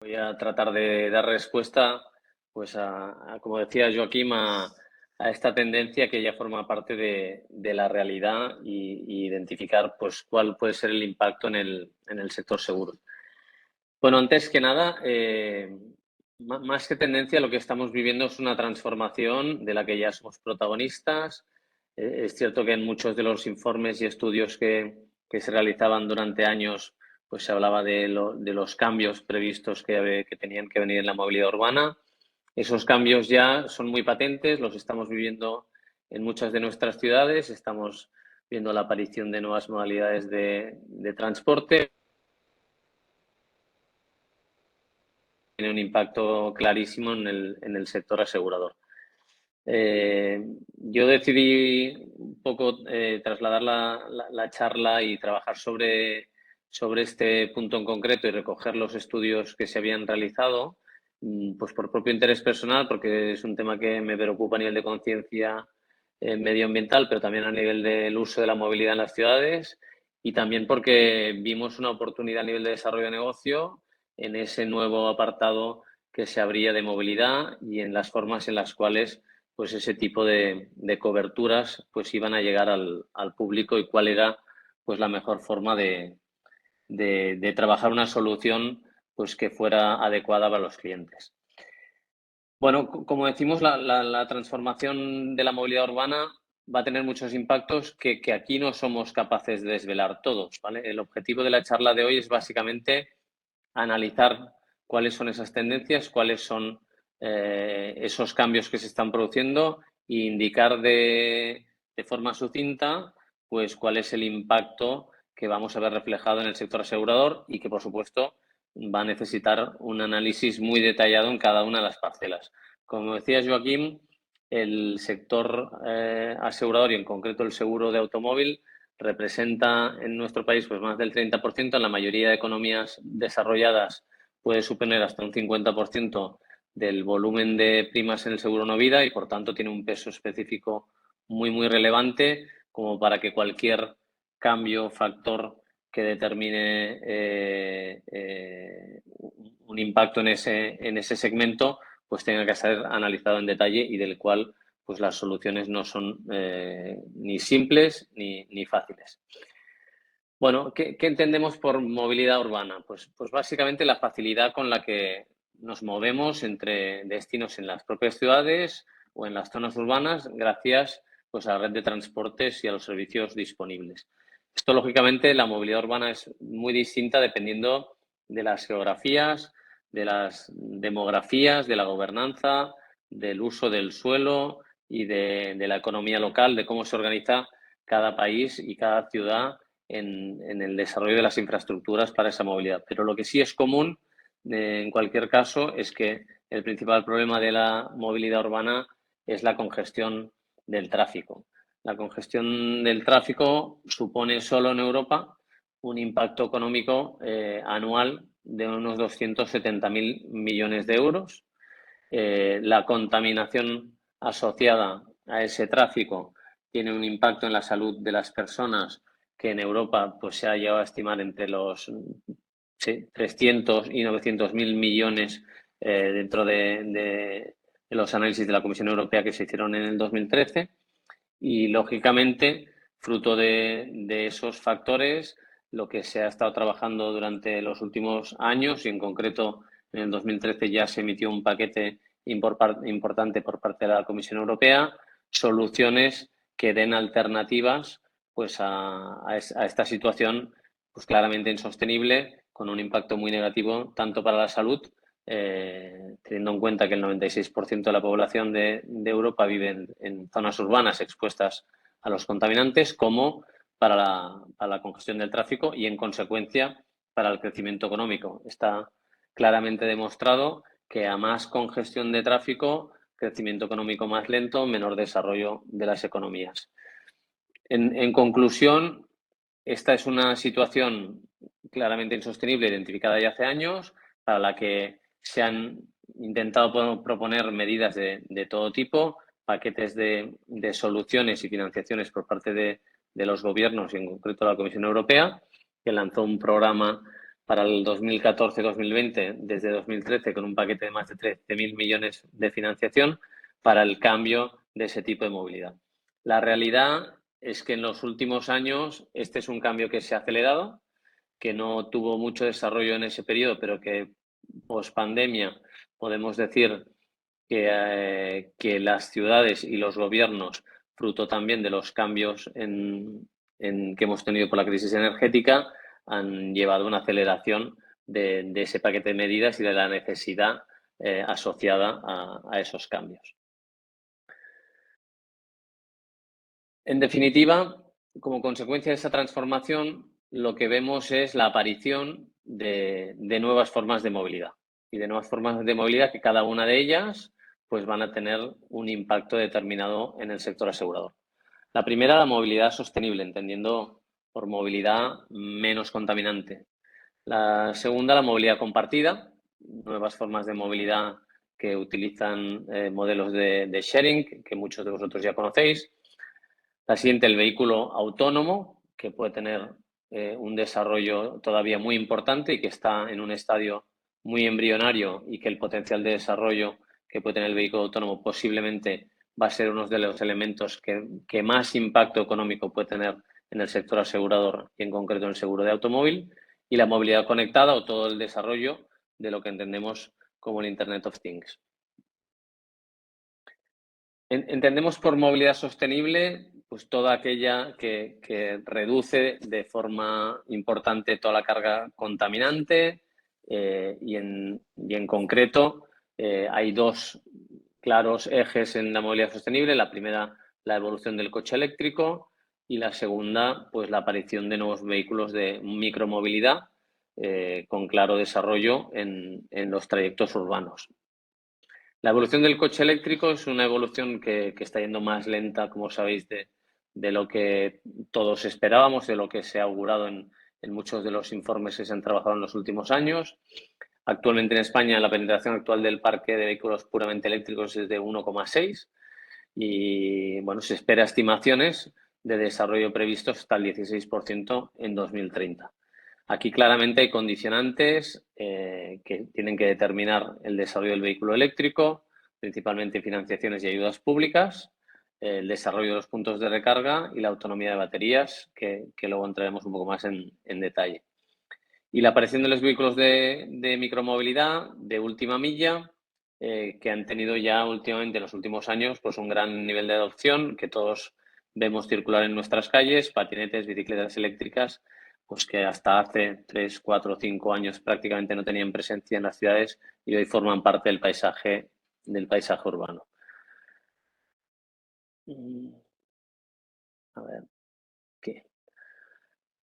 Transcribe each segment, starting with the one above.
Voy a tratar de dar respuesta, pues como decía Joaquim, a esta tendencia que ya forma parte de la realidad y identificar pues cuál puede ser el impacto en el sector seguro. Bueno, antes que nada, más que tendencia, lo que estamos viviendo es una transformación de la que ya somos protagonistas. Es cierto que en muchos de los informes y estudios que se realizaban durante años, pues se hablaba de los cambios previstos que tenían que venir en la movilidad urbana. Esos cambios ya son muy patentes, los estamos viviendo en muchas de nuestras ciudades, estamos viendo la aparición de nuevas modalidades de transporte. Tiene un impacto clarísimo en el sector asegurador. Yo decidí un poco trasladar la charla y trabajar sobre este punto en concreto y recoger los estudios que se habían realizado, pues por propio interés personal, porque es un tema que me preocupa a nivel de conciencia medioambiental, pero también a nivel del uso de la movilidad en las ciudades, y también porque vimos una oportunidad a nivel de desarrollo de negocio en ese nuevo apartado que se abría de movilidad y en las formas en las cuales pues ese tipo de coberturas pues iban a llegar al público y cuál era pues la mejor forma de trabajar una solución pues que fuera adecuada para los clientes. Bueno, como decimos, la transformación de la movilidad urbana va a tener muchos impactos que aquí no somos capaces de desvelar todos, ¿vale? El objetivo de la charla de hoy es básicamente analizar cuáles son esas tendencias, cuáles son esos cambios que se están produciendo e indicar de forma sucinta pues cuál es el impacto que vamos a ver reflejado en el sector asegurador y que, por supuesto, va a necesitar un análisis muy detallado en cada una de las parcelas. Como decía Joaquim, el sector asegurador y en concreto el seguro de automóvil representa en nuestro país pues más del 30%, en la mayoría de economías desarrolladas puede suponer hasta un 50% del volumen de primas en el seguro no vida y por tanto tiene un peso específico muy relevante como para que cualquier cambio o factor que determine un impacto en ese segmento pues tenga que ser analizado en detalle y del cual pues las soluciones no son ni simples ni fáciles. Bueno, ¿qué entendemos por movilidad urbana? Pues básicamente la facilidad con la que nos movemos entre destinos en las propias ciudades o en las zonas urbanas gracias pues, a la red de transportes y a los servicios disponibles. Esto, lógicamente, la movilidad urbana es muy distinta dependiendo de las geografías, de las demografías, de la gobernanza, del uso del suelo y de la economía local, de cómo se organiza cada país y cada ciudad en el desarrollo de las infraestructuras para esa movilidad. Pero lo que sí es común, en cualquier caso, es que el principal problema de la movilidad urbana es la congestión del tráfico. La congestión del tráfico supone solo en Europa un impacto económico anual de unos 270.000 millones de euros. La contaminación asociada a ese tráfico tiene un impacto en la salud de las personas que en Europa pues, se ha llegado a estimar entre los 300 y 900.000 millones dentro de los análisis de la Comisión Europea que se hicieron en el 2013 y, lógicamente, fruto de esos factores, lo que se ha estado trabajando durante los últimos años y, en concreto, en el 2013 ya se emitió un paquete importante por parte de la Comisión Europea, soluciones que den alternativas pues, a esta situación pues, claramente insostenible, con un impacto muy negativo tanto para la salud, teniendo en cuenta que el 96% de la población de Europa vive en zonas urbanas expuestas a los contaminantes, como para la congestión del tráfico y, en consecuencia, para el crecimiento económico. Está claramente demostrado que a más congestión de tráfico, crecimiento económico más lento, menor desarrollo de las economías. En conclusión, esta es una situación claramente insostenible identificada ya hace años, para la que se han intentado proponer medidas de todo tipo, paquetes de soluciones y financiaciones por parte de los gobiernos y en concreto la Comisión Europea, que lanzó un programa para el 2014-2020, desde 2013, con un paquete de más de 13.000 millones de financiación para el cambio de ese tipo de movilidad. La realidad es que en los últimos años este es un cambio que se ha acelerado, que no tuvo mucho desarrollo en ese periodo, pero que post pandemia podemos decir que las ciudades y los gobiernos, fruto también de los cambios que hemos tenido por la crisis energética, han llevado una aceleración de ese paquete de medidas y de la necesidad asociada a esos cambios. En definitiva, como consecuencia de esa transformación, lo que vemos es la aparición de nuevas formas de movilidad y de nuevas formas de movilidad que cada una de ellas pues van a tener un impacto determinado en el sector asegurador. La primera, la movilidad sostenible, entendiendo por movilidad menos contaminante. La segunda, la movilidad compartida, nuevas formas de movilidad que utilizan modelos de sharing, que muchos de vosotros ya conocéis. La siguiente, el vehículo autónomo, que puede tener un desarrollo todavía muy importante y que está en un estadio muy embrionario y que el potencial de desarrollo que puede tener el vehículo autónomo posiblemente va a ser uno de los elementos que más impacto económico puede tener en el sector asegurador y en concreto en el seguro de automóvil. Y la movilidad conectada o todo el desarrollo de lo que entendemos como el Internet of Things. Entendemos por movilidad sostenible pues toda aquella que reduce de forma importante toda la carga contaminante y en concreto hay dos claros ejes en la movilidad sostenible. La primera, la evolución del coche eléctrico y la segunda, pues la aparición de nuevos vehículos de micromovilidad con claro desarrollo en los trayectos urbanos. La evolución del coche eléctrico es una evolución que está yendo más lenta, como sabéis, de lo que todos esperábamos, de lo que se ha augurado en muchos de los informes que se han trabajado en los últimos años. Actualmente en España la penetración actual del parque de vehículos puramente eléctricos es de 1,6 y bueno, se espera estimaciones de desarrollo previstos hasta el 16% en 2030. Aquí claramente hay condicionantes que tienen que determinar el desarrollo del vehículo eléctrico, principalmente financiaciones y ayudas públicas, el desarrollo de los puntos de recarga y la autonomía de baterías, que luego entraremos un poco más en detalle. Y la aparición de los vehículos de micromovilidad de última milla, que han tenido ya últimamente en los últimos años pues un gran nivel de adopción, que todos vemos circular en nuestras calles, patinetes, bicicletas eléctricas, pues que hasta hace 3, 4, 5 años prácticamente no tenían presencia en las ciudades y hoy forman parte del paisaje urbano. A ver, ¿qué?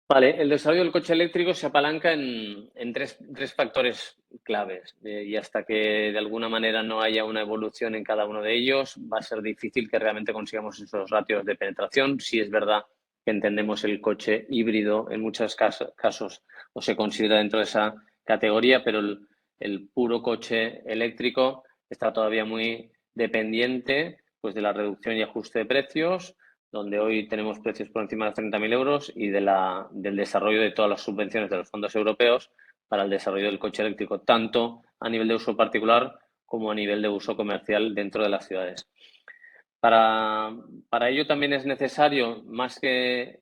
Vale, el desarrollo del coche eléctrico se apalanca en tres factores claves y hasta que de alguna manera no haya una evolución en cada uno de ellos va a ser difícil que realmente consigamos esos ratios de penetración. Sí es verdad que entendemos el coche híbrido en muchos casos o se considera dentro de esa categoría, pero el puro coche eléctrico está todavía muy dependiente pues, de la reducción y ajuste de precios, donde hoy tenemos precios por encima de 30.000 euros y del desarrollo de todas las subvenciones de los fondos europeos para el desarrollo del coche eléctrico, tanto a nivel de uso particular como a nivel de uso comercial dentro de las ciudades. Para ello también es necesario, más que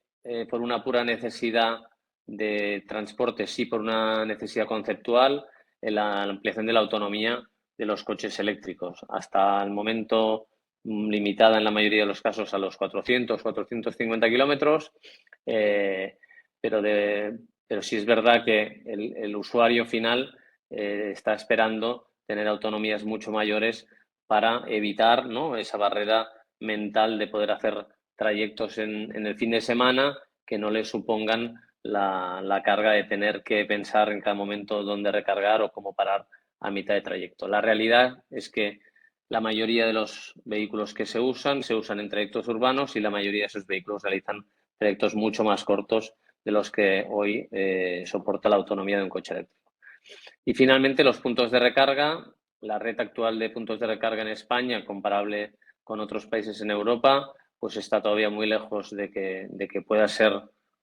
por una pura necesidad de transporte, sí por una necesidad conceptual, la ampliación de la autonomía de los coches eléctricos. Hasta el momento limitada en la mayoría de los casos a los 400, 450 kilómetros, pero sí es verdad que el usuario final está esperando tener autonomías mucho mayores para evitar, ¿no?, esa barrera mental de poder hacer trayectos en el fin de semana que no le supongan la carga de tener que pensar en cada momento dónde recargar o cómo parar a mitad de trayecto. La realidad es que la mayoría de los vehículos que se usan en trayectos urbanos y la mayoría de esos vehículos realizan trayectos mucho más cortos de los que hoy soporta la autonomía de un coche eléctrico. Y finalmente los puntos de recarga. La red actual de puntos de recarga en España, comparable con otros países en Europa, pues está todavía muy lejos de que pueda ser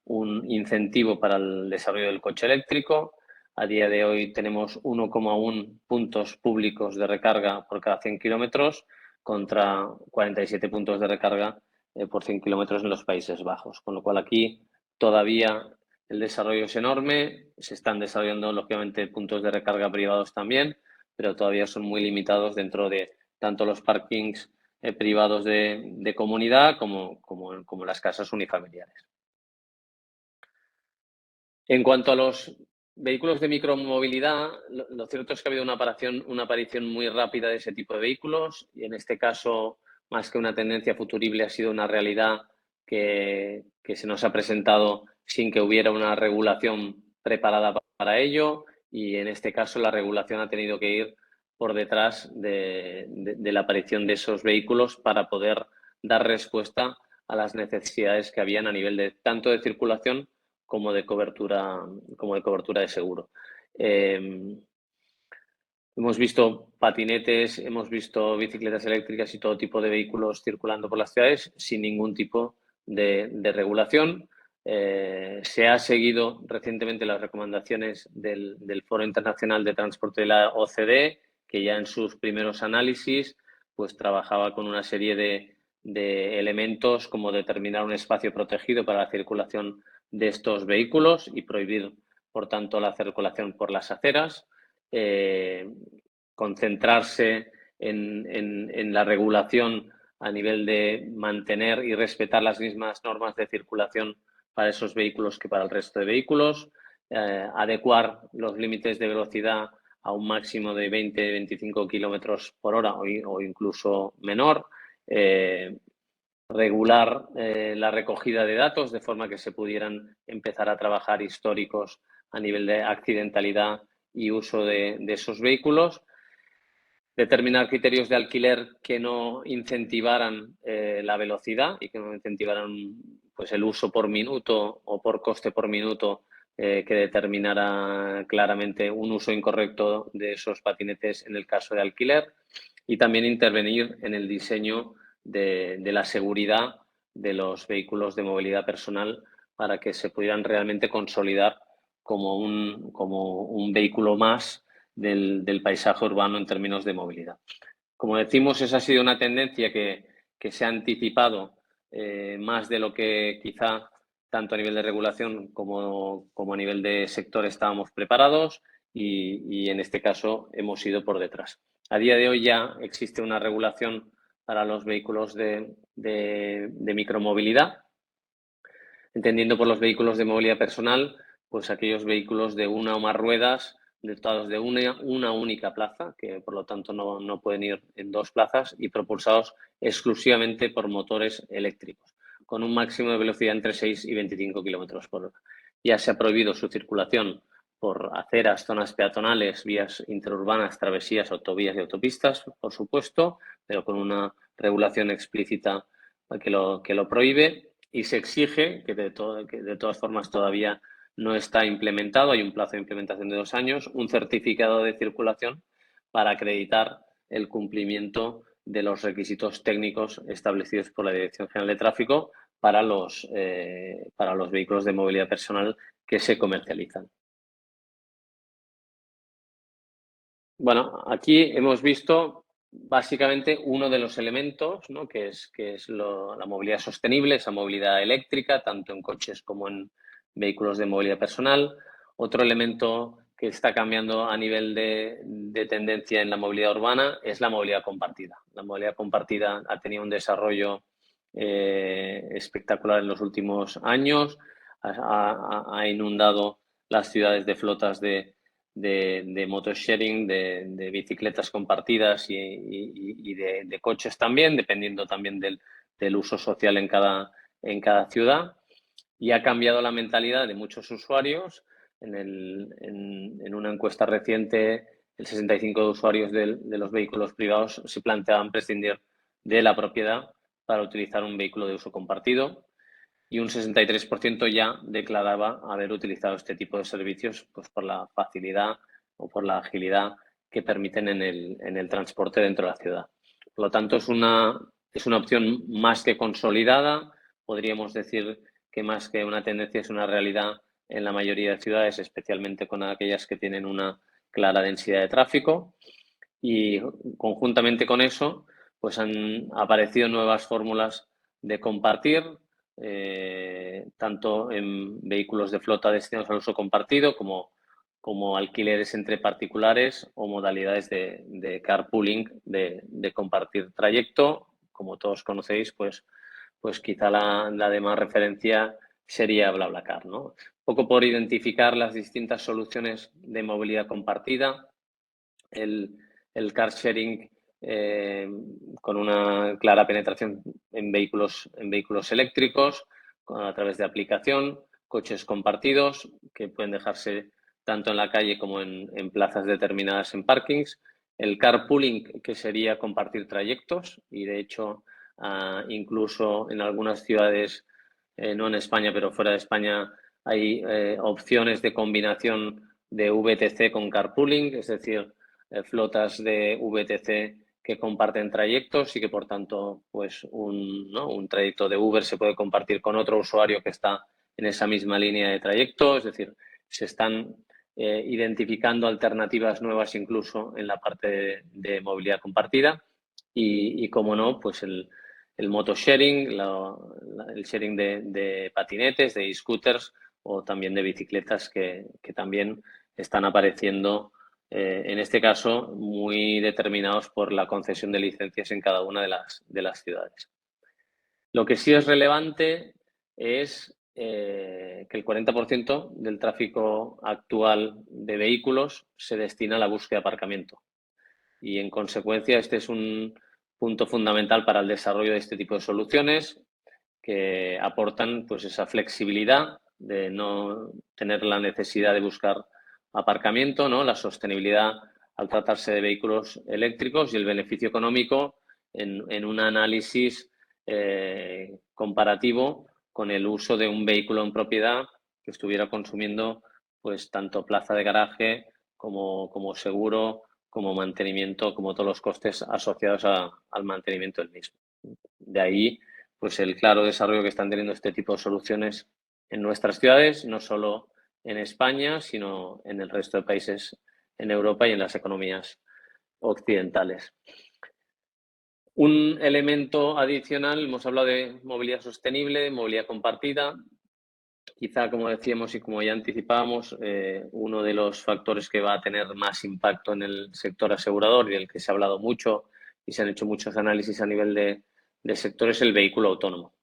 un incentivo para el desarrollo del coche eléctrico. A día de hoy tenemos 1,1 puntos públicos de recarga por cada 100 kilómetros contra 47 puntos de recarga por 100 kilómetros en los Países Bajos. Con lo cual aquí todavía el desarrollo es enorme, se están desarrollando lógicamente puntos de recarga privados también, pero todavía son muy limitados dentro de tanto los parkings privados de comunidad como las casas unifamiliares. En cuanto a los vehículos de micromovilidad, lo cierto es que ha habido una aparición muy rápida de ese tipo de vehículos y en este caso, más que una tendencia futurible, ha sido una realidad que se nos ha presentado sin que hubiera una regulación preparada para ello y en este caso la regulación ha tenido que ir por detrás de la aparición de esos vehículos para poder dar respuesta a las necesidades que habían a nivel de tanto de circulación como de cobertura de seguro. Hemos visto patinetes, hemos visto bicicletas eléctricas y todo tipo de vehículos circulando por las ciudades sin ningún tipo de regulación. Se ha seguido recientemente las recomendaciones del Foro Internacional de Transporte de la OCDE, que ya en sus primeros análisis pues trabajaba con una serie de elementos como determinar un espacio protegido para la circulación de estos vehículos y prohibir, por tanto, la circulación por las aceras. Concentrarse en la regulación a nivel de mantener y respetar las mismas normas de circulación para esos vehículos que para el resto de vehículos, adecuar los límites de velocidad a un máximo de 20-25 kilómetros por hora o incluso menor, regular la recogida de datos de forma que se pudieran empezar a trabajar históricos a nivel de accidentalidad y uso de esos vehículos, determinar criterios de alquiler que no incentivaran la velocidad y que no incentivaran pues, el uso por minuto o por coste por minuto que determinara claramente un uso incorrecto de esos patinetes en el caso de alquiler y también intervenir en el diseño de la seguridad de los vehículos de movilidad personal para que se pudieran realmente consolidar como un vehículo más del paisaje urbano en términos de movilidad. Como decimos, esa ha sido una tendencia que se ha anticipado más de lo que quizá tanto a nivel de regulación como a nivel de sector estábamos preparados y en este caso hemos ido por detrás. A día de hoy ya existe una regulación para los vehículos de micromovilidad, entendiendo por los vehículos de movilidad personal, pues aquellos vehículos de una o más ruedas dotados de una única plaza, que por lo tanto no pueden ir en dos plazas y propulsados exclusivamente por motores eléctricos, con un máximo de velocidad entre 6 y 25 kilómetros por hora. Ya se ha prohibido su circulación por aceras, zonas peatonales, vías interurbanas, travesías, autovías y autopistas, por supuesto, pero con una regulación explícita que lo prohíbe y se exige, que de todas formas todavía no está implementado, hay un plazo de implementación de 2 años, un certificado de circulación para acreditar el cumplimiento de los requisitos técnicos establecidos por la Dirección General de Tráfico para los vehículos de movilidad personal que se comercializan. Bueno, aquí hemos visto básicamente uno de los elementos, ¿no? que es la movilidad sostenible, esa movilidad eléctrica, tanto en coches como en vehículos de movilidad personal. Otro elemento que está cambiando a nivel de tendencia en la movilidad urbana es la movilidad compartida. La movilidad compartida ha tenido un desarrollo espectacular en los últimos años, ha inundado las ciudades de flotas de motosharing, de bicicletas compartidas y de coches también, dependiendo también del uso social en cada ciudad. Y ha cambiado la mentalidad de muchos usuarios. En una encuesta reciente, el 65% de usuarios de los vehículos privados se planteaban prescindir de la propiedad para utilizar un vehículo de uso compartido y un 63% ya declaraba haber utilizado este tipo de servicios pues, por la facilidad o por la agilidad que permiten en el transporte dentro de la ciudad. Por lo tanto, es una opción más que consolidada. Podríamos decir que más que una tendencia es una realidad en la mayoría de ciudades, especialmente con aquellas que tienen una clara densidad de tráfico. Y conjuntamente con eso, pues han aparecido nuevas fórmulas de compartir, tanto en vehículos de flota destinados al uso compartido como alquileres entre particulares o modalidades de carpooling, de compartir trayecto. Como todos conocéis, pues quizá la de más referencia sería BlaBlaCar, ¿no? Un poco por identificar las distintas soluciones de movilidad compartida, el car sharing con una clara penetración en vehículos eléctricos a través de aplicación, coches compartidos que pueden dejarse tanto en la calle como en plazas determinadas en parkings, el carpooling, que sería compartir trayectos, y de hecho incluso en algunas ciudades, no en España pero fuera de España, hay opciones de combinación de VTC con carpooling, es decir, flotas de VTC que comparten trayectos y que por tanto pues un trayecto de Uber se puede compartir con otro usuario que está en esa misma línea de trayecto, es decir, se están identificando alternativas nuevas incluso en la parte de movilidad compartida y como no, pues el motosharing, el sharing de patinetes, de e-scooters o también de bicicletas que también están apareciendo, en este caso, muy determinados por la concesión de licencias en cada una de las ciudades. Lo que sí es relevante es que el 40% del tráfico actual de vehículos se destina a la búsqueda de aparcamiento. Y, en consecuencia, este es un punto fundamental para el desarrollo de este tipo de soluciones que aportan pues esa flexibilidad de no tener la necesidad de buscar aparcamiento, ¿no? La sostenibilidad al tratarse de vehículos eléctricos y el beneficio económico en un análisis comparativo con el uso de un vehículo en propiedad que estuviera consumiendo pues tanto plaza de garaje como seguro, como mantenimiento, como todos los costes asociados al mantenimiento del mismo. De ahí pues el claro desarrollo que están teniendo este tipo de soluciones en nuestras ciudades, no solo en España, sino en el resto de países en Europa y en las economías occidentales. Un elemento adicional, hemos hablado de movilidad sostenible, movilidad compartida. Quizá, como decíamos y como ya anticipábamos, uno de los factores que va a tener más impacto en el sector asegurador y del que se ha hablado mucho y se han hecho muchos análisis a nivel de sector es el vehículo autónomo.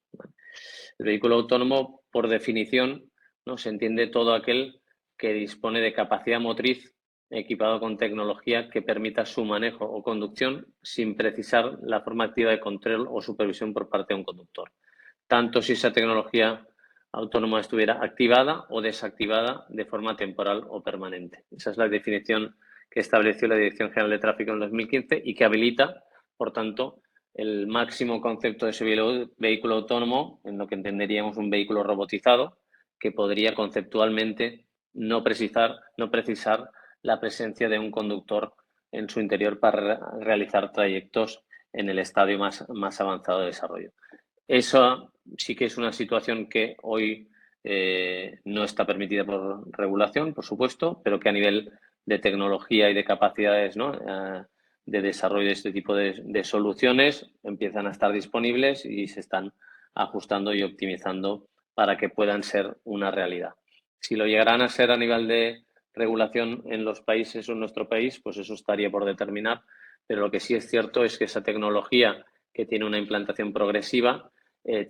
El vehículo autónomo, por definición, ¿no? Se entiende todo aquel que dispone de capacidad motriz equipado con tecnología que permita su manejo o conducción sin precisar la forma activa de control o supervisión por parte de un conductor, tanto si esa tecnología autónoma estuviera activada o desactivada de forma temporal o permanente. Esa es la definición que estableció la Dirección General de Tráfico en 2015 y que habilita, por tanto, el máximo concepto de ese vehículo autónomo, en lo que entenderíamos un vehículo robotizado, que podría conceptualmente no precisar la presencia de un conductor en su interior para realizar trayectos en el estadio más avanzado de desarrollo. Eso sí que es una situación que hoy no está permitida por regulación, por supuesto, pero que a nivel de tecnología y de capacidades, ¿no? De desarrollo de este tipo de soluciones empiezan a estar disponibles y se están ajustando y optimizando para que puedan ser una realidad. Si lo llegarán a ser a nivel de regulación en los países o en nuestro país, pues eso estaría por determinar, pero lo que sí es cierto es que esa tecnología, que tiene una implantación progresiva,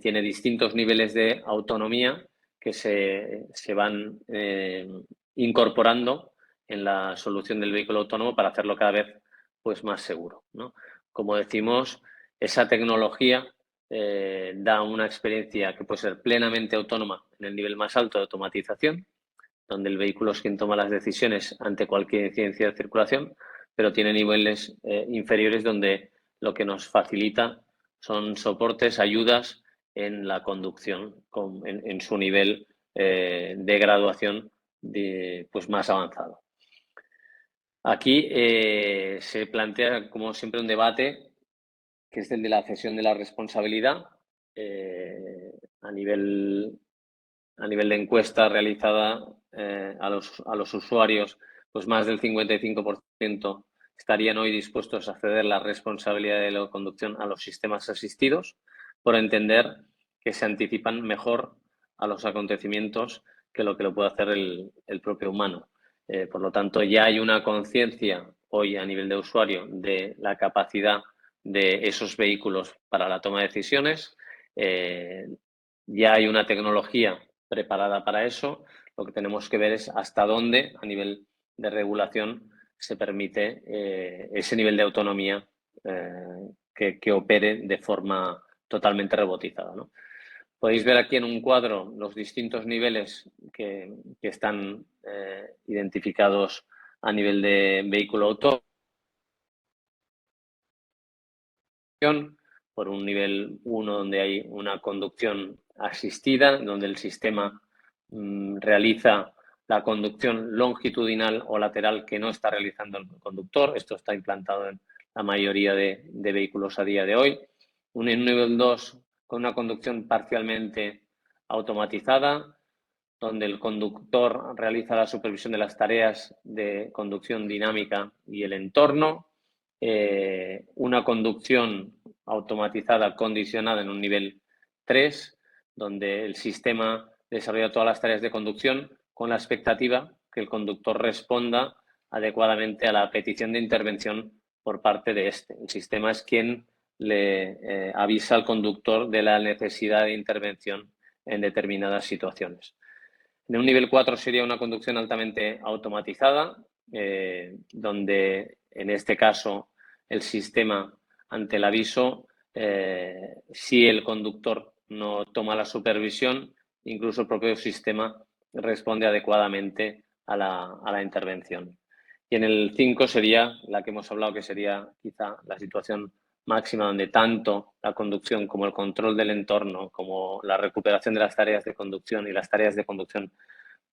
tiene distintos niveles de autonomía que se van incorporando en la solución del vehículo autónomo para hacerlo cada vez pues más seguro, ¿no? Como decimos, esa tecnología da una experiencia que puede ser plenamente autónoma en el nivel más alto de automatización, donde el vehículo es quien toma las decisiones ante cualquier incidencia de circulación, pero tiene niveles inferiores donde lo que nos facilita son soportes, ayudas en la conducción, en su nivel de graduación pues más avanzado. Aquí se plantea, como siempre, un debate que es el de la cesión de la responsabilidad a nivel a nivel de encuesta realizada a los usuarios, pues más del 55% estarían hoy dispuestos a ceder la responsabilidad de la conducción a los sistemas asistidos, por entender que se anticipan mejor a los acontecimientos que lo puede hacer el propio humano. Por lo tanto, ya hay una conciencia hoy a nivel de usuario de la capacidad de esos vehículos para la toma de decisiones. Ya hay una tecnología preparada para eso. Lo que tenemos que ver es hasta dónde, a nivel de regulación, se permite ese nivel de autonomía que opere de forma totalmente robotizada, ¿no? Podéis ver aquí en un cuadro los distintos niveles que están identificados a nivel de vehículo autónomo. Por un nivel 1 donde hay una conducción asistida, donde el sistema realiza la conducción longitudinal o lateral que no está realizando el conductor. Esto está implantado en la mayoría de vehículos a día de hoy. Un nivel 2 con una conducción parcialmente automatizada, donde el conductor realiza la supervisión de las tareas de conducción dinámica y el entorno. Una conducción automatizada condicionada en un nivel 3, donde el sistema desarrolla todas las tareas de conducción con la expectativa que el conductor responda adecuadamente a la petición de intervención por parte de este. El sistema es quien le avisa al conductor de la necesidad de intervención en determinadas situaciones. En un nivel 4 sería una conducción altamente automatizada, donde en este caso el sistema, ante el aviso, si el conductor no toma la supervisión, incluso el propio sistema responde adecuadamente a la intervención. Y en el 5 sería la que hemos hablado, que sería quizá la situación máxima, donde tanto la conducción como el control del entorno, como la recuperación de las tareas de conducción y las tareas de conducción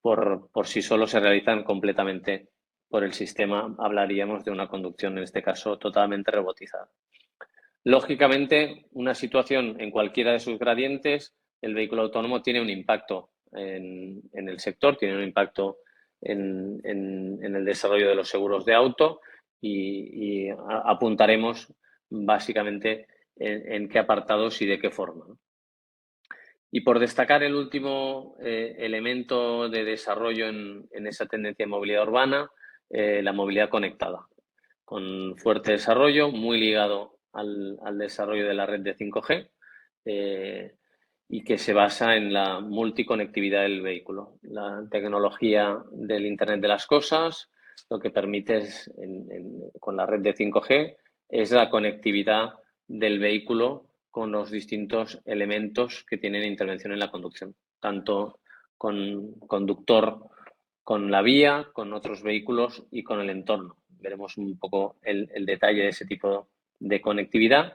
por sí solo se realizan completamente por el sistema. Hablaríamos de una conducción, en este caso, totalmente robotizada. Lógicamente, una situación en cualquiera de sus gradientes, el vehículo autónomo tiene un impacto en el sector, tiene un impacto en el desarrollo de los seguros de auto y apuntaremos básicamente en qué apartados y de qué forma, ¿no? Y por destacar el último elemento de desarrollo en esa tendencia de movilidad urbana, la movilidad conectada, con fuerte desarrollo, muy ligado al desarrollo de la red de 5G y que se basa en la multiconectividad del vehículo. La tecnología del Internet de las Cosas lo que permite es, con la red de 5G, es la conectividad del vehículo con los distintos elementos que tienen intervención en la conducción, tanto con conductor, con la vía, con otros vehículos y con el entorno. Veremos un poco el detalle de ese tipo de conectividad,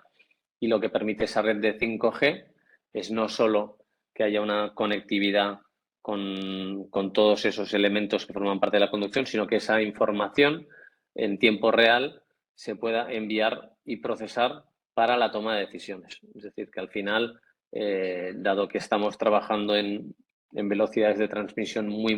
y lo que permite esa red de 5G es no solo que haya una conectividad con todos esos elementos que forman parte de la conducción, sino que esa información en tiempo real se pueda enviar y procesar para la toma de decisiones. Es decir, que al final, dado que estamos trabajando en velocidades de transmisión muy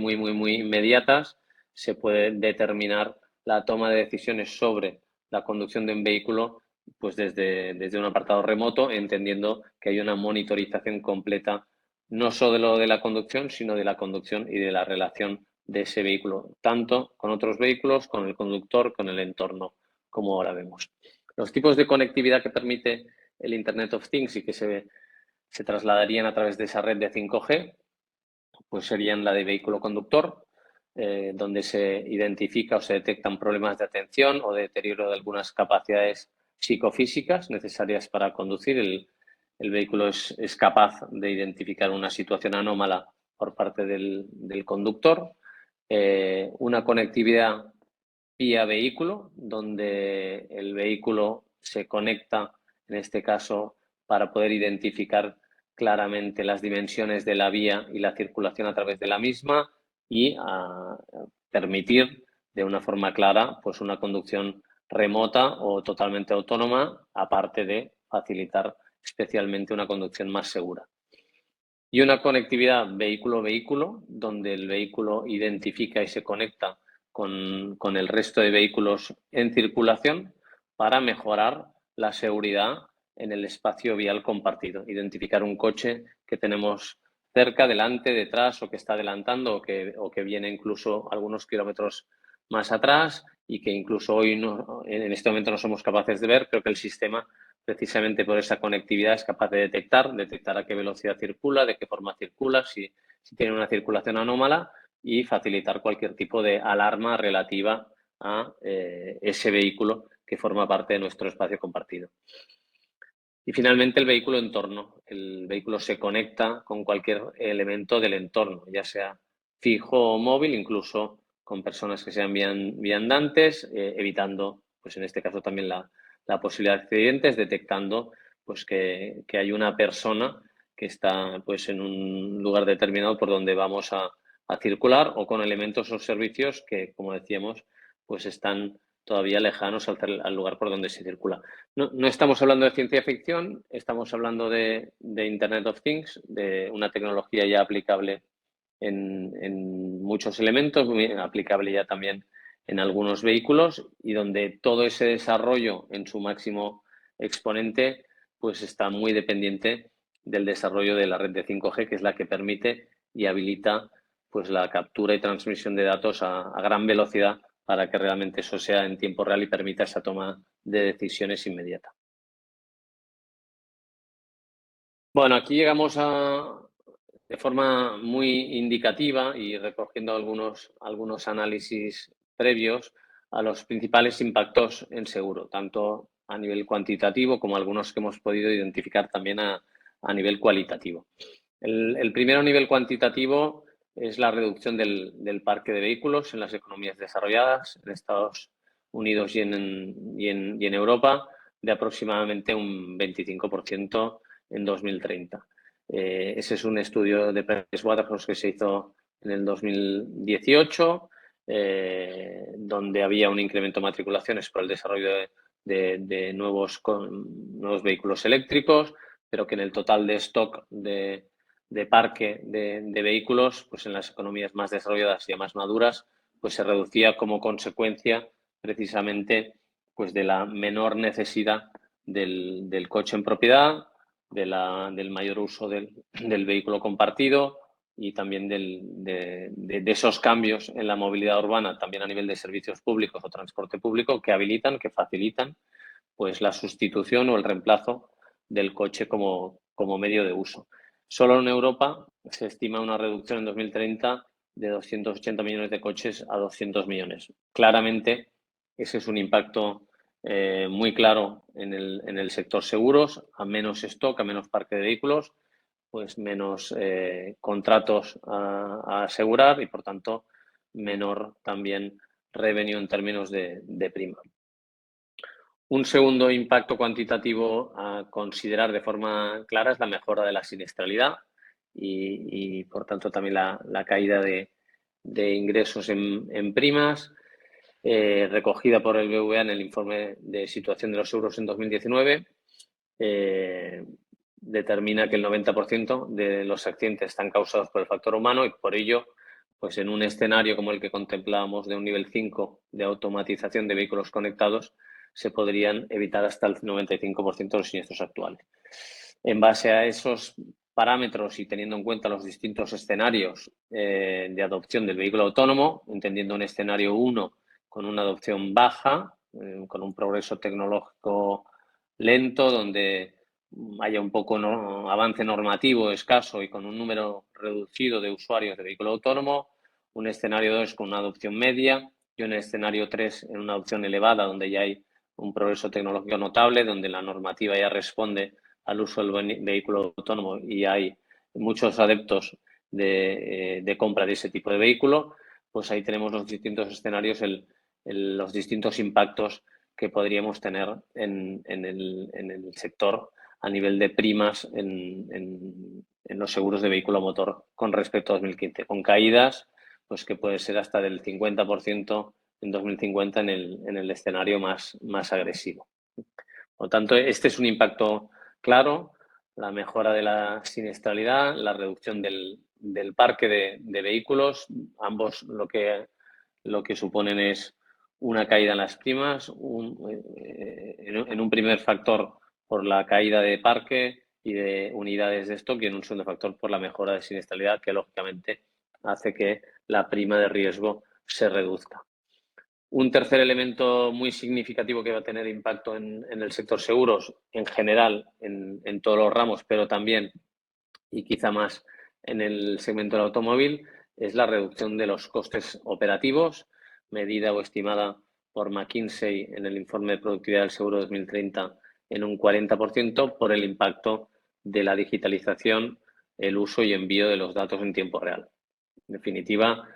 inmediatas, se puede determinar la toma de decisiones sobre la conducción de un vehículo pues desde un apartado remoto, entendiendo que hay una monitorización completa no solo de la conducción, sino de la conducción y de la relación de ese vehículo, tanto con otros vehículos, con el conductor, con el entorno, como ahora vemos. Los tipos de conectividad que permite el Internet of Things y que se trasladarían a través de esa red de 5G, pues serían la de vehículo conductor, donde se identifica o se detectan problemas de atención o de deterioro de algunas capacidades psicofísicas necesarias para conducir. El vehículo es capaz de identificar una situación anómala por parte del conductor. Una conectividad vía vehículo, donde el vehículo se conecta, en este caso, para poder identificar claramente las dimensiones de la vía y la circulación a través de la misma y a permitir de una forma clara pues una conducción remota o totalmente autónoma, aparte de facilitar especialmente una conducción más segura. y una conectividad vehículo-vehículo, donde el vehículo identifica y se conecta con el resto de vehículos en circulación para mejorar la seguridad en el espacio vial compartido. Identificar un coche que tenemos cerca, delante, detrás, o que está adelantando, o que viene incluso algunos kilómetros más atrás y que incluso hoy en este momento no somos capaces de ver, pero que el sistema, precisamente por esa conectividad, es capaz de detectar a qué velocidad circula, de qué forma circula, si tiene una circulación anómala, y facilitar cualquier tipo de alarma relativa a ese vehículo que forma parte de nuestro espacio compartido. Y finalmente el vehículo entorno. El vehículo se conecta con cualquier elemento del entorno, ya sea fijo o móvil, incluso con personas que sean viandantes, evitando, pues en este caso también la posibilidad de accidentes, detectando pues que hay una persona que está pues en un lugar determinado por donde vamos a circular, o con elementos o servicios que, como decíamos, pues están todavía lejanos al lugar por donde se circula. No estamos hablando de ciencia ficción, estamos hablando de Internet of Things, de una tecnología ya aplicable en muchos elementos, muy aplicable ya también en algunos vehículos, y donde todo ese desarrollo en su máximo exponente pues está muy dependiente del desarrollo de la red de 5G, que es la que permite y habilita pues la captura y transmisión de datos a gran velocidad, para que realmente eso sea en tiempo real y permita esa toma de decisiones inmediata. Bueno, aquí llegamos de forma muy indicativa y recogiendo algunos análisis previos, a los principales impactos en seguro, tanto a nivel cuantitativo como algunos que hemos podido identificar también a nivel cualitativo. El primero, a nivel cuantitativo, es la reducción del parque de vehículos en las economías desarrolladas, en Estados Unidos y en Europa, de aproximadamente un 25% en 2030. Ese es un estudio de Pricewaterhouse que se hizo en el 2018, donde había un incremento de matriculaciones por el desarrollo de nuevos vehículos eléctricos, pero que en el total de stock de parque de vehículos, pues en las economías más desarrolladas y más maduras, pues se reducía como consecuencia precisamente pues de la menor necesidad del coche en propiedad, del mayor uso del vehículo compartido, y también de esos cambios en la movilidad urbana, también a nivel de servicios públicos o transporte público, que habilitan, que facilitan pues la sustitución o el reemplazo del coche como medio de uso. Solo en Europa se estima una reducción en 2030 de 280 millones de coches a 200 millones. Claramente, ese es un impacto muy claro en el sector seguros. A menos stock, a menos parque de vehículos, pues menos contratos a asegurar, y por tanto menor también revenue en términos de prima. Un segundo impacto cuantitativo a considerar de forma clara es la mejora de la siniestralidad y por tanto, también la caída de ingresos en primas, recogida por el BVA en el informe de situación de los seguros en 2019. Determina que el 90% de los accidentes están causados por el factor humano, y por ello, pues en un escenario como el que contemplábamos, de un nivel 5 de automatización de vehículos conectados, se podrían evitar hasta el 95% de los siniestros actuales. En base a esos parámetros y teniendo en cuenta los distintos escenarios de adopción del vehículo autónomo, entendiendo un escenario 1 con una adopción baja, con un progreso tecnológico lento, donde haya un poco avance normativo escaso y con un número reducido de usuarios de vehículo autónomo; un escenario 2 con una adopción media; y un escenario 3 en una adopción elevada, donde ya hay un progreso tecnológico notable, donde la normativa ya responde al uso del vehículo autónomo y hay muchos adeptos de compra de ese tipo de vehículo. Pues ahí tenemos los distintos escenarios, los distintos impactos que podríamos tener en el sector a nivel de primas en los seguros de vehículo motor con respecto a 2015, con caídas pues que puede ser hasta del 50% en 2050 en el escenario más agresivo. Por lo tanto, este es un impacto claro la mejora de la siniestralidad, la reducción del parque de vehículos. Ambos lo que suponen es una caída en las primas, en un primer factor por la caída de parque y de unidades de stock, y en un segundo factor por la mejora de siniestralidad, que lógicamente hace que la prima de riesgo se reduzca. Un tercer elemento muy significativo que va a tener impacto en el sector seguros en general, en todos los ramos, pero también y quizá más en el segmento del automóvil, es la reducción de los costes operativos, medida o estimada por McKinsey en el informe de productividad del seguro 2030 en un 40% por el impacto de la digitalización, el uso y envío de los datos en tiempo real. En definitiva,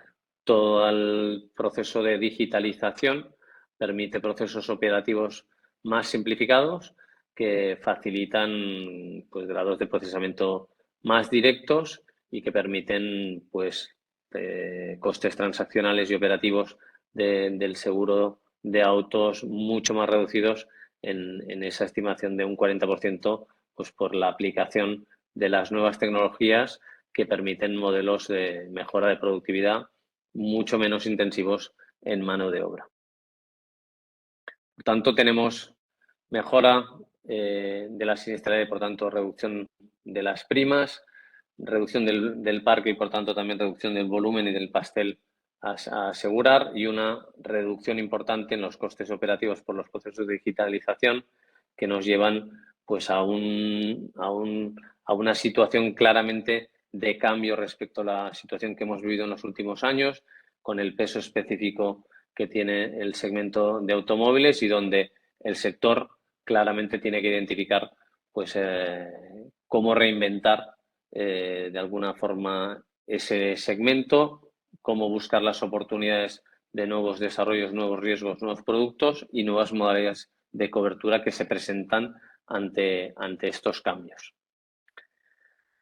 todo el proceso de digitalización permite procesos operativos más simplificados que facilitan pues, grados de procesamiento más directos y que permiten pues, costes transaccionales y operativos del seguro de autos mucho más reducidos en esa estimación de un 40%, pues por la aplicación de las nuevas tecnologías que permiten modelos de mejora de productividad mucho menos intensivos en mano de obra. Por tanto, tenemos mejora de la siniestralidad y, por tanto, reducción de las primas, reducción del parque y, por tanto, también reducción del volumen y del pastel a asegurar, y una reducción importante en los costes operativos por los procesos de digitalización que nos llevan pues, a una situación claramente de cambio respecto a la situación que hemos vivido en los últimos años, con el peso específico que tiene el segmento de automóviles y donde el sector claramente tiene que identificar pues, cómo reinventar de alguna forma ese segmento, cómo buscar las oportunidades de nuevos desarrollos, nuevos riesgos, nuevos productos y nuevas modalidades de cobertura que se presentan ante estos cambios.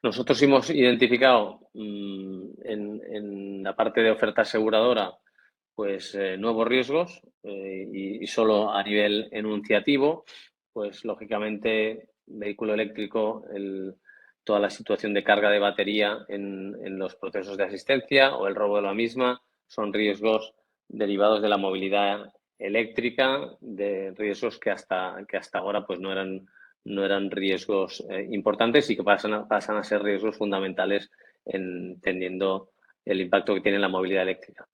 Nosotros hemos identificado en la parte de oferta aseguradora pues nuevos riesgos y solo a nivel enunciativo, pues lógicamente vehículo eléctrico, toda la situación de carga de batería en los procesos de asistencia o el robo de la misma son riesgos derivados de la movilidad eléctrica, de riesgos que hasta ahora pues no eran riesgos importantes y que pasan a ser riesgos fundamentales entendiendo el impacto que tiene la movilidad eléctrica.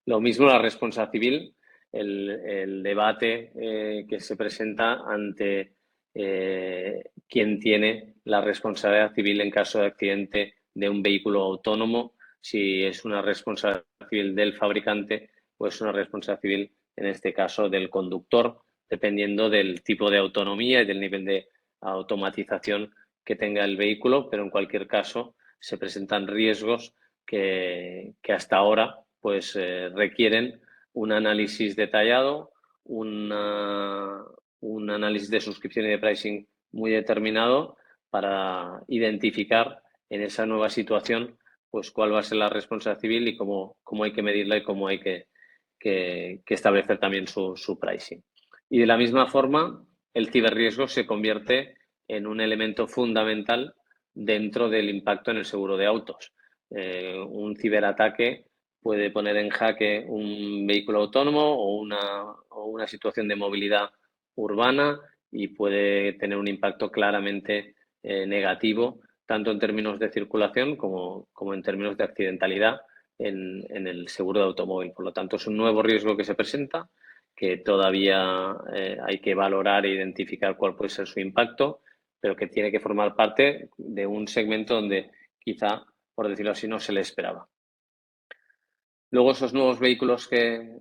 Lo mismo la responsabilidad civil, el debate que se presenta ante quién tiene la responsabilidad civil en caso de accidente de un vehículo autónomo, si es una responsabilidad civil del fabricante o es una responsabilidad civil, en este caso, del conductor, dependiendo del tipo de autonomía y del nivel de automatización que tenga el vehículo, pero en cualquier caso se presentan riesgos que hasta ahora pues requieren un análisis detallado, un análisis de suscripción y de pricing muy determinado para identificar en esa nueva situación pues cuál va a ser la responsabilidad civil y cómo hay que medirla y cómo hay que establecer también su pricing. Y de la misma forma, el ciberriesgo se convierte en un elemento fundamental dentro del impacto en el seguro de autos. Un ciberataque puede poner en jaque un vehículo autónomo o una situación de movilidad urbana y puede tener un impacto claramente negativo, tanto en términos de circulación como en términos de accidentalidad en el seguro de automóvil. Por lo tanto, es un nuevo riesgo que se presenta, que todavía hay que valorar e identificar cuál puede ser su impacto, pero que tiene que formar parte de un segmento donde quizá, por decirlo así, no se le esperaba. Luego esos nuevos vehículos que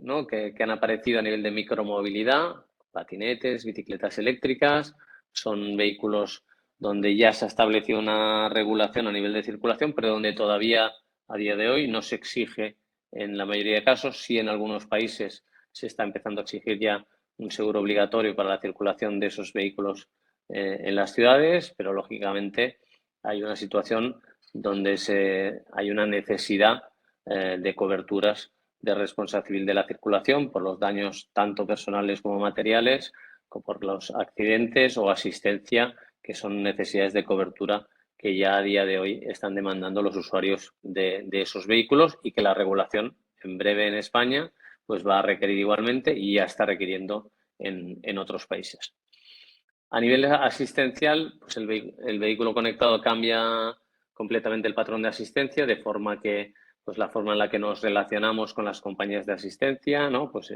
han aparecido a nivel de micromovilidad, patinetes, bicicletas eléctricas, son vehículos donde ya se ha establecido una regulación a nivel de circulación, pero donde todavía a día de hoy no se exige en la mayoría de casos. Sí, en algunos países se está empezando a exigir ya un seguro obligatorio para la circulación de esos vehículos en las ciudades, pero lógicamente hay una situación donde hay una necesidad de coberturas de responsabilidad civil de la circulación por los daños tanto personales como materiales, como por los accidentes o asistencia que son necesidades de cobertura que ya a día de hoy están demandando los usuarios de esos vehículos y que la regulación en breve en España pues va a requerir igualmente y ya está requiriendo en otros países. A nivel asistencial, pues el vehículo conectado cambia completamente el patrón de asistencia, de forma que pues la forma en la que nos relacionamos con las compañías de asistencia, ¿no? Pues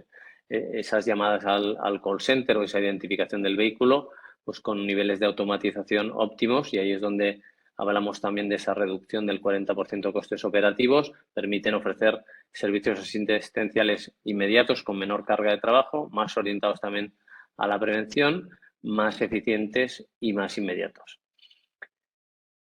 esas llamadas al call center o esa identificación del vehículo, pues con niveles de automatización óptimos, y ahí es donde hablamos también de esa reducción del 40% de costes operativos, permiten ofrecer servicios asistenciales inmediatos con menor carga de trabajo, más orientados también a la prevención, más eficientes y más inmediatos.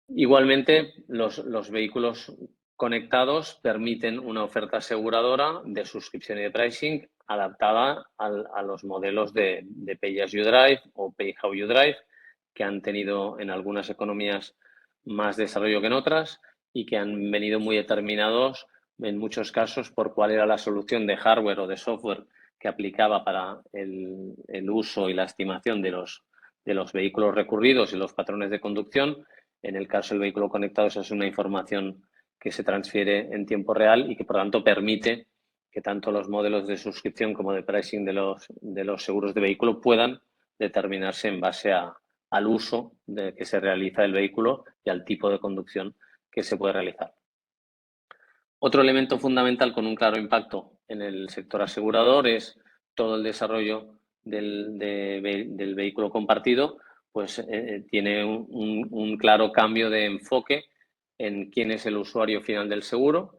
Igualmente, los vehículos conectados permiten una oferta aseguradora de suscripción y de pricing adaptada a los modelos de Pay As You Drive o Pay How You Drive, que han tenido en algunas economías más desarrollo que en otras y que han venido muy determinados en muchos casos por cuál era la solución de hardware o de software que aplicaba para el uso y la estimación de los vehículos recurridos y los patrones de conducción. En el caso del vehículo conectado, esa es una información que se transfiere en tiempo real y que, por tanto, permite que tanto los modelos de suscripción como de pricing de los seguros de vehículo puedan determinarse en base al uso que se realiza del vehículo y al tipo de conducción que se puede realizar. Otro elemento fundamental con un claro impacto en el sector asegurador es todo el desarrollo del vehículo compartido, pues tiene un claro cambio de enfoque en quién es el usuario final del seguro.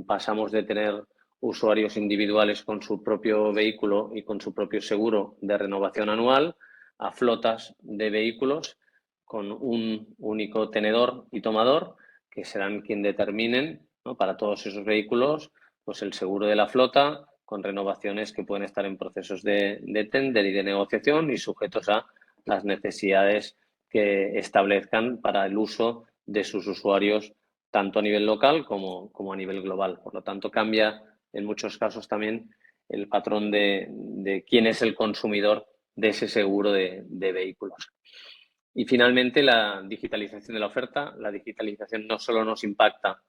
Pasamos de tener usuarios individuales con su propio vehículo y con su propio seguro de renovación anual a flotas de vehículos con un único tenedor y tomador que serán quien determinen, ¿no?, para todos esos vehículos pues el seguro de la flota con renovaciones que pueden estar en procesos de tender y de negociación y sujetos a las necesidades que establezcan para el uso de sus usuarios tanto a nivel local como a nivel global. Por lo tanto, cambia en muchos casos también el patrón de quién es el consumidor de ese seguro de vehículos. Y finalmente, la digitalización de la oferta. La digitalización no solo nos impacta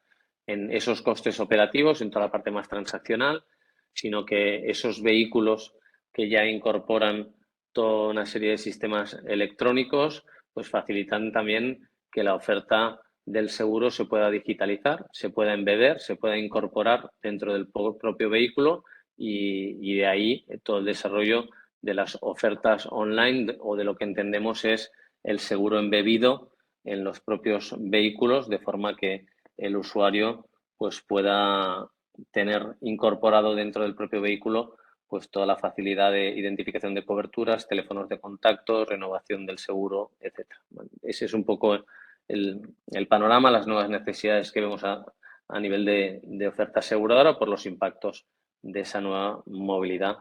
en esos costes operativos, en toda la parte más transaccional, sino que esos vehículos que ya incorporan toda una serie de sistemas electrónicos, pues facilitan también que la oferta del seguro se pueda digitalizar, se pueda embeber, se pueda incorporar dentro del propio vehículo y de ahí todo el desarrollo de las ofertas online o de lo que entendemos es el seguro embebido en los propios vehículos, de forma que el usuario pues pueda tener incorporado dentro del propio vehículo pues toda la facilidad de identificación de coberturas, teléfonos de contacto, renovación del seguro, etc. Bueno, ese es un poco el panorama, las nuevas necesidades que vemos a nivel de oferta aseguradora por los impactos de esa nueva movilidad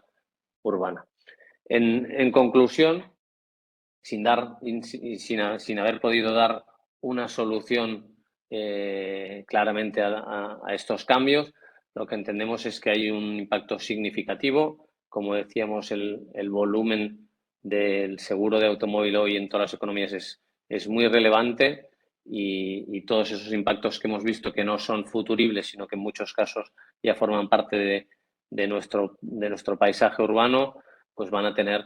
urbana. En conclusión, sin haber podido dar una solución claramente a estos cambios, lo que entendemos es que hay un impacto significativo. Como decíamos, el volumen del seguro de automóvil hoy en todas las economías es muy relevante y todos esos impactos que hemos visto que no son futuribles, sino que en muchos casos ya forman parte de nuestro paisaje urbano, pues van a tener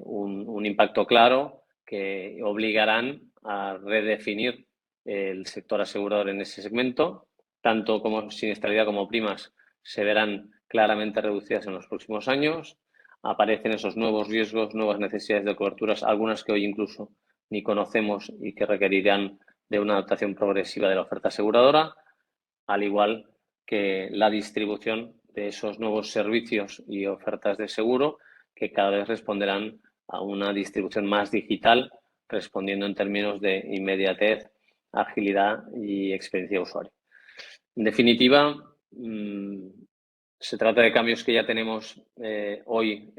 un impacto claro que obligarán a redefinir el sector asegurador en ese segmento. Tanto como siniestralidad como primas se verán claramente reducidas en los próximos años. Aparecen esos nuevos riesgos, nuevas necesidades de coberturas, algunas que hoy incluso ni conocemos y que requerirán de una adaptación progresiva de la oferta aseguradora, al igual que la distribución de esos nuevos servicios y ofertas de seguro que cada vez responderán a una distribución más digital, respondiendo en términos de inmediatez, agilidad y experiencia de usuario. En definitiva, se trata de cambios que ya tenemos hoy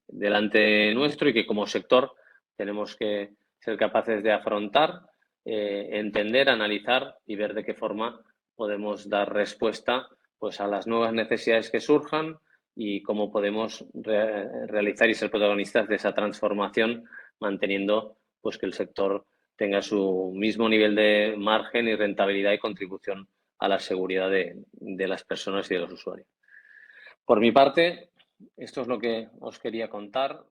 delante nuestro y que como sector tenemos que ser capaces de afrontar, entender, analizar y ver de qué forma podemos dar respuesta pues, a las nuevas necesidades que surjan y cómo podemos realizar y ser protagonistas de esa transformación manteniendo pues que el sector tenga su mismo nivel de margen y rentabilidad y contribución a la seguridad de las personas y de los usuarios. Por mi parte, esto es lo que os quería contar.